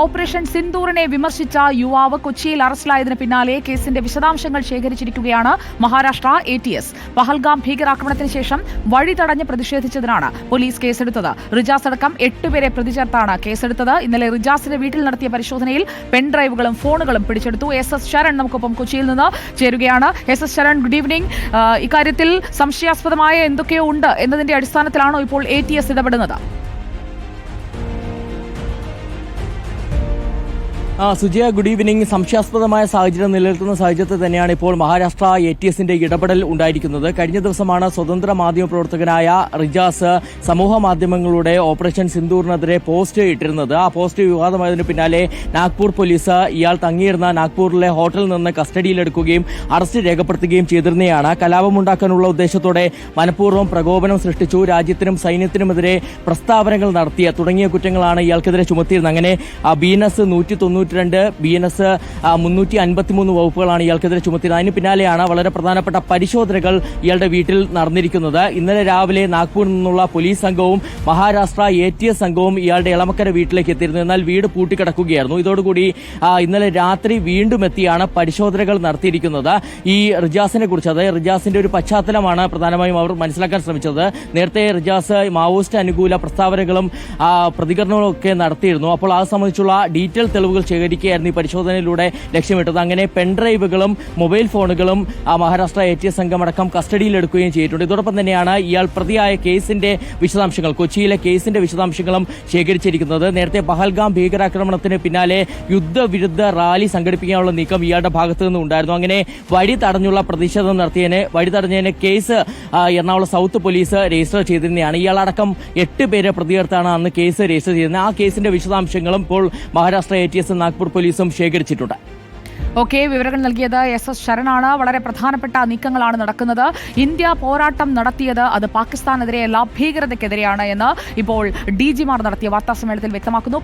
Operation സിന്ദൂറിനെ വിമർശിച്ച യുവാവ് കൊച്ചിയിൽ അറസ്റ്റിലായതിന് പിന്നാലെ കേസിന്റെ വിശദാംശങ്ങൾ ശേഖരിച്ചിരിക്കുകയാണ് മഹാരാഷ്ട്ര ATS. പഹൽഗാം ഭീകരാക്രമണത്തിന് ശേഷം വഴി തടഞ്ഞ് പ്രതിഷേധിച്ചതിനാണ് പോലീസ് കേസെടുത്തത്. റിജാസ് അടക്കം 8 പേരെ പ്രതി ചേർത്താണ് കേസെടുത്തത്. ഇന്നലെ റിജാസിന്റെ വീട്ടിൽ നടത്തിയ പരിശോധനയിൽ പെൻഡ്രൈവുകളും ഫോണുകളും പിടിച്ചെടുത്തു. SS ശരൺ നമുക്കൊപ്പം കൊച്ചിയിൽ നിന്ന് ചേരുകയാണ്. SS Sharan, good evening. ഇക്കാര്യത്തിൽ സംശയാസ്പദമായ എന്തൊക്കെയോ ഉണ്ട് എന്നതിന്റെ അടിസ്ഥാനത്തിലാണോ ഇപ്പോൾ ATS ഇടപെടുന്നത്? Sujaya, good evening. സംശയാസ്പദമായ സാഹചര്യം നിലനിൽക്കുന്ന സാഹചര്യത്തിൽ തന്നെയാണ് ഇപ്പോൾ മഹാരാഷ്ട്ര ATSന്റെ ഇടപെടൽ ഉണ്ടായിരിക്കുന്നത്. കഴിഞ്ഞ ദിവസമാണ് സ്വതന്ത്ര മാധ്യമ പ്രവർത്തകനായ റിജാസ് സമൂഹ മാധ്യമങ്ങളുടെ ഓപ്പറേഷൻ സിന്ദൂറിനെതിരെ പോസ്റ്റ് ഇട്ടിരുന്നത്. ആ പോസ്റ്റ് വിവാദമായതിനു പിന്നാലെ നാഗ്പൂർ പോലീസ് ഇയാൾ തങ്ങിയിരുന്ന നാഗ്പൂരിലെ ഹോട്ടലിൽ നിന്ന് കസ്റ്റഡിയിലെടുക്കുകയും അറസ്റ്റ് രേഖപ്പെടുത്തുകയും ചെയ്തിരുന്നതാണ്. കലാപമുണ്ടാക്കാനുള്ള ഉദ്ദേശത്തോടെ മനഃപൂർവ്വം പ്രകോപനം സൃഷ്ടിച്ചു, രാജ്യത്തിനും സൈന്യത്തിനുമെതിരെ പ്രസ്താവനകൾ നടത്തിയ തുടങ്ങിയ കുറ്റങ്ങളാണ് ഇയാൾക്കെതിരെ ചുമത്തിയിരുന്നത്. അങ്ങനെ BNS 192, BNS 353 വകുപ്പുകളാണ് ഇയാൾക്കെതിരെ ചുമത്തിയത്. അതിന് പിന്നാലെയാണ് വളരെ പ്രധാനപ്പെട്ട പരിശോധനകൾ ഇയാളുടെ വീട്ടിൽ നടന്നിരിക്കുന്നത്. ഇന്നലെ രാവിലെ നാഗ്പൂരിൽ നിന്നുള്ള പോലീസ് സംഘവും മഹാരാഷ്ട്ര ATS സംഘവും ഇയാളുടെ എളമക്കര വീട്ടിലേക്ക് എത്തിയിരുന്നു. എന്നാൽ വീട് പൂട്ടിക്കിടക്കുകയായിരുന്നു. ഇതോടുകൂടി ഇന്നലെ രാത്രി വീണ്ടും എത്തിയാണ് പരിശോധനകൾ നടത്തിയിരിക്കുന്നത്. ഈ റിജാസിനെ കുറിച്ച്, അതായത് റിജാസിന്റെ ഒരു പശ്ചാത്തലമാണ് പ്രധാനമായും അവർ മനസ്സിലാക്കാൻ ശ്രമിച്ചത്. നേരത്തെ റിജാസ് മാവോയിസ്റ്റ് അനുകൂല പ്രസ്താവനകളും പ്രതികരണങ്ങളും ഒക്കെ നടത്തിയിരുന്നു. അപ്പോൾ അത് സംബന്ധിച്ചുള്ള ഡീറ്റെയിൽ തെളിവുകൾ ശേഖരിക്കുകയായിരുന്നു ഈ പരിശോധനയിലൂടെ ലക്ഷ്യമിട്ടത്. അങ്ങനെ പെൻഡ്രൈവുകളും മൊബൈൽ ഫോണുകളും മഹാരാഷ്ട്ര ATS സംഘമടക്കം കസ്റ്റഡിയിലെടുക്കുകയും ചെയ്തിട്ടുണ്ട്. ഇതോടൊപ്പം തന്നെയാണ് ഇയാൾ പ്രതിയായ കേസിന്റെ വിശദാംശങ്ങൾ, കൊച്ചിയിലെ കേസിന്റെ വിശദാംശങ്ങളും ശേഖരിച്ചിരിക്കുന്നത്. നേരത്തെ പഹൽഗാം ഭീകരാക്രമണത്തിന് പിന്നാലെ യുദ്ധവിരുദ്ധ റാലി സംഘടിപ്പിക്കാനുള്ള നീക്കം ഇയാളുടെ ഭാഗത്തു നിന്നും ഉണ്ടായിരുന്നു. അങ്ങനെ വഴി തടഞ്ഞുള്ള പ്രതിഷേധം വഴി തടഞ്ഞതിന് case Ernakulam south police register ചെയ്തിരുന്നതാണ്. ഇയാളടക്കം 8 പേരെ പ്രതിയേർത്താണ് അന്ന് കേസ് രജിസ്റ്റർ ചെയ്തിരുന്നത്. ആ കേസിന്റെ വിശദാംശങ്ങളും ഇപ്പോൾ മഹാരാഷ്ട്ര ATS നാഗ്പൂർ പോലീസും ശേഖരിച്ചിട്ടുണ്ട്. ഓക്കെ, വിവരങ്ങൾ നൽകിയത് SS ശരണാണ്. വളരെ പ്രധാനപ്പെട്ട നീക്കങ്ങളാണ് നടക്കുന്നത്. ഇന്ത്യ പോരാട്ടം നടത്തിയത് അത് പാകിസ്ഥാനെതിരെയല്ല, ഭീകരതയ്ക്കെതിരെയാണ് എന്ന് ഇപ്പോൾ DGമാർ നടത്തിയ വാർത്താസമ്മേളനത്തിൽ വ്യക്തമാക്കുന്നു.